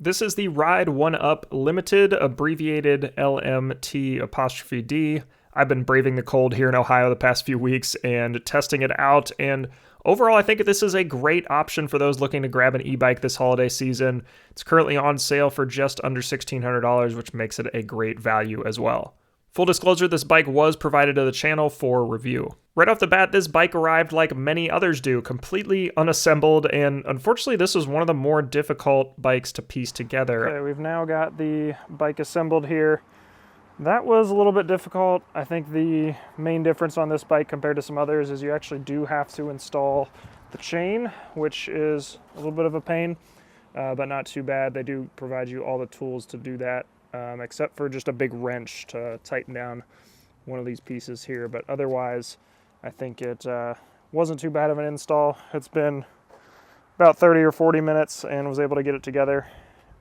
This is the Ride1Up Limited, abbreviated LMT'D. I've been braving the cold here in Ohio the past few weeks and testing it out, and overall I think this is a great option for those looking to grab an e-bike this holiday season. It's currently on sale for just under $1,600, which makes it a great value as well. Full disclosure, this bike was provided to the channel for review. Right off the bat, this bike arrived like many others do, completely unassembled, and unfortunately this was one of the more difficult bikes to piece together. Okay, we've now got the bike assembled here. That was a little bit difficult. I think the main difference on this bike compared to some others is you actually do have to install the chain, which is a little bit of a pain, but not too bad. They do provide you all the tools to do that, except for just a big wrench to tighten down one of these pieces here. But otherwise, I think it wasn't too bad of an install. It's been about 30 or 40 minutes and was able to get it together.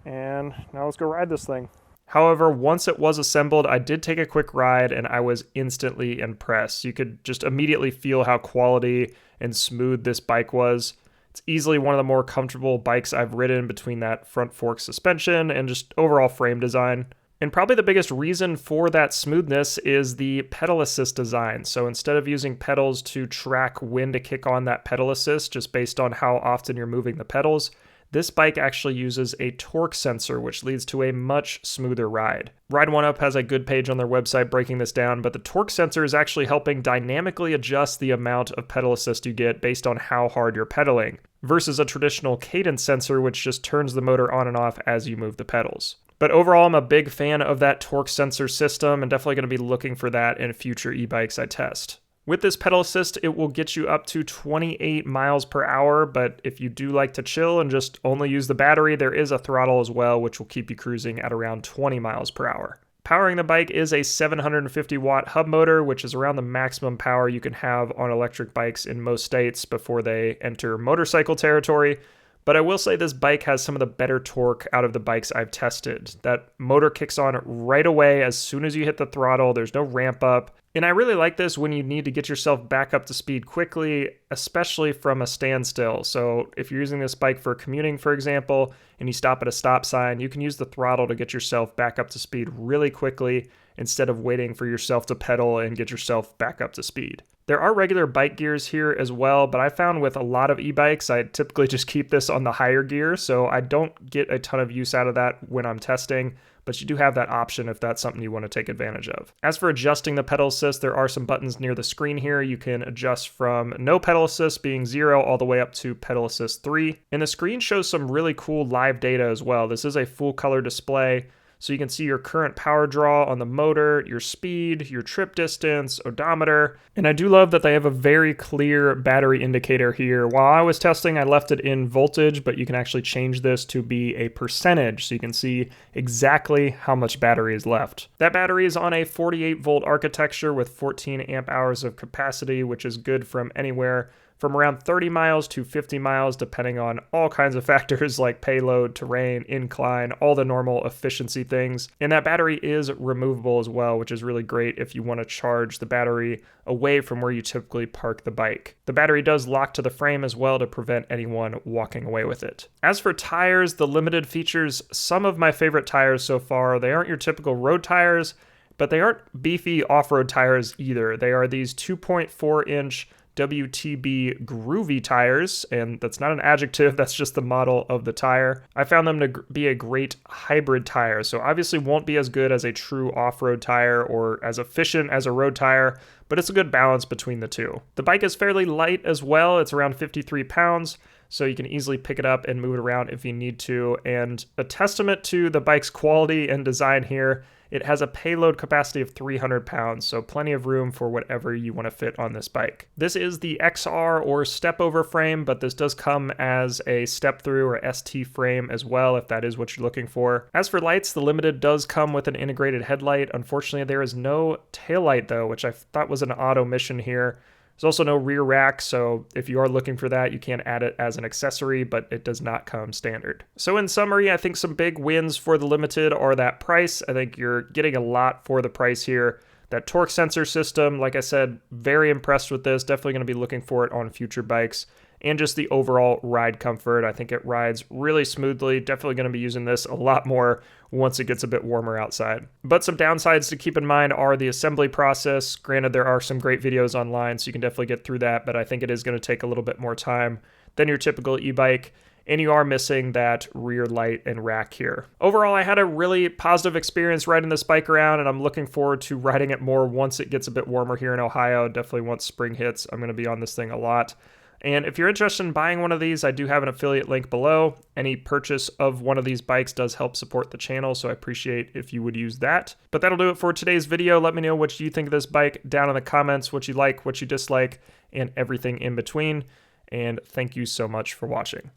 And now let's go ride this thing. However, once it was assembled, I did take a quick ride and I was instantly impressed. You could just immediately feel how quality and smooth this bike was. It's easily one of the more comfortable bikes I've ridden between that front fork suspension and just overall frame design. And probably the biggest reason for that smoothness is the pedal assist design. So instead of using pedals to track when to kick on that pedal assist, just based on how often you're moving the pedals, this bike actually uses a torque sensor, which leads to a much smoother ride. Ride1Up has a good page on their website breaking this down, but the torque sensor is actually helping dynamically adjust the amount of pedal assist you get based on how hard you're pedaling, versus a traditional cadence sensor, which just turns the motor on and off as you move the pedals. But overall, I'm a big fan of that torque sensor system and definitely going to be looking for that in future e-bikes I test. With this pedal assist, it will get you up to 28 miles per hour, but if you do like to chill and just only use the battery, there is a throttle as well, which will keep you cruising at around 20 miles per hour. Powering the bike is a 750 watt hub motor, which is around the maximum power you can have on electric bikes in most states before they enter motorcycle territory. But I will say this bike has some of the better torque out of the bikes I've tested. That motor kicks on right away as soon as you hit the throttle. There's no ramp up. And I really like this when you need to get yourself back up to speed quickly, especially from a standstill. So if you're using this bike for commuting, for example, and you stop at a stop sign, you can use the throttle to get yourself back up to speed really quickly instead of waiting for yourself to pedal and get yourself back up to speed. There are regular bike gears here as well, but I found with a lot of e-bikes, I typically just keep this on the higher gear, so I don't get a ton of use out of that when I'm testing, but you do have that option if that's something you want to take advantage of. As for adjusting the pedal assist, there are some buttons near the screen here. You can adjust from no pedal assist being 0 all the way up to pedal assist 3. And the screen shows some really cool live data as well. This is a full color display, so you can see your current power draw on the motor, your speed, your trip distance, odometer. And I do love that they have a very clear battery indicator here. While I was testing, I left it in voltage, but you can actually change this to be a percentage, so you can see exactly how much battery is left. That battery is on a 48 volt architecture with 14 amp hours of capacity, which is good from anywhere from around 30 miles to 50 miles, depending on all kinds of factors like payload, terrain, incline, all the normal efficiency things. And that battery is removable as well, which is really great if you want to charge the battery away from where you typically park the bike. The battery does lock to the frame as well to prevent anyone walking away with it. As for tires, the Limited features some of my favorite tires so far. They aren't your typical road tires, but they aren't beefy off-road tires either. They are these 2.4-inch WTB groovy tires, and that's not an adjective, that's just the model of the tire. I found them to be a great hybrid tire, so obviously won't be as good as a true off-road tire or as efficient as a road tire, but it's a good balance between the two. The bike is fairly light as well. It's around 53 pounds, so you can easily pick it up and move it around if you need to. And a testament to the bike's quality and design here, it has a payload capacity of 300 pounds, so plenty of room for whatever you want to fit on this bike. This is the XR or step-over frame, but this does come as a step-through or ST frame as well, if that is what you're looking for. As for lights, the Limited does come with an integrated headlight. Unfortunately, there is no taillight though, which I thought was an odd omission here. There's also no rear rack, so if you are looking for that, you can add it as an accessory, but it does not come standard. So in summary, I think some big wins for the Limited are that price. I think you're getting a lot for the price here. That torque sensor system, like I said, very impressed with this. Definitely going to be looking for it on future bikes. and just the overall ride comfort. I think it rides really smoothly. Definitely going to be using this a lot more once it gets a bit warmer outside. But some downsides to keep in mind are the assembly process. Granted, there are some great videos online, so you can definitely get through that, but I think it is going to take a little bit more time than your typical e-bike, and you are missing that rear light and rack here. Overall, I had a really positive experience riding this bike around, and I'm looking forward to riding it more once it gets a bit warmer here in Ohio. Definitely once spring hits, I'm going to be on this thing a lot. And if you're interested in buying one of these, I do have an affiliate link below. Any purchase of one of these bikes does help support the channel, so I appreciate if you would use that. But that'll do it for today's video. Let me know what you think of this bike down in the comments, what you like, what you dislike, and everything in between. And thank you so much for watching.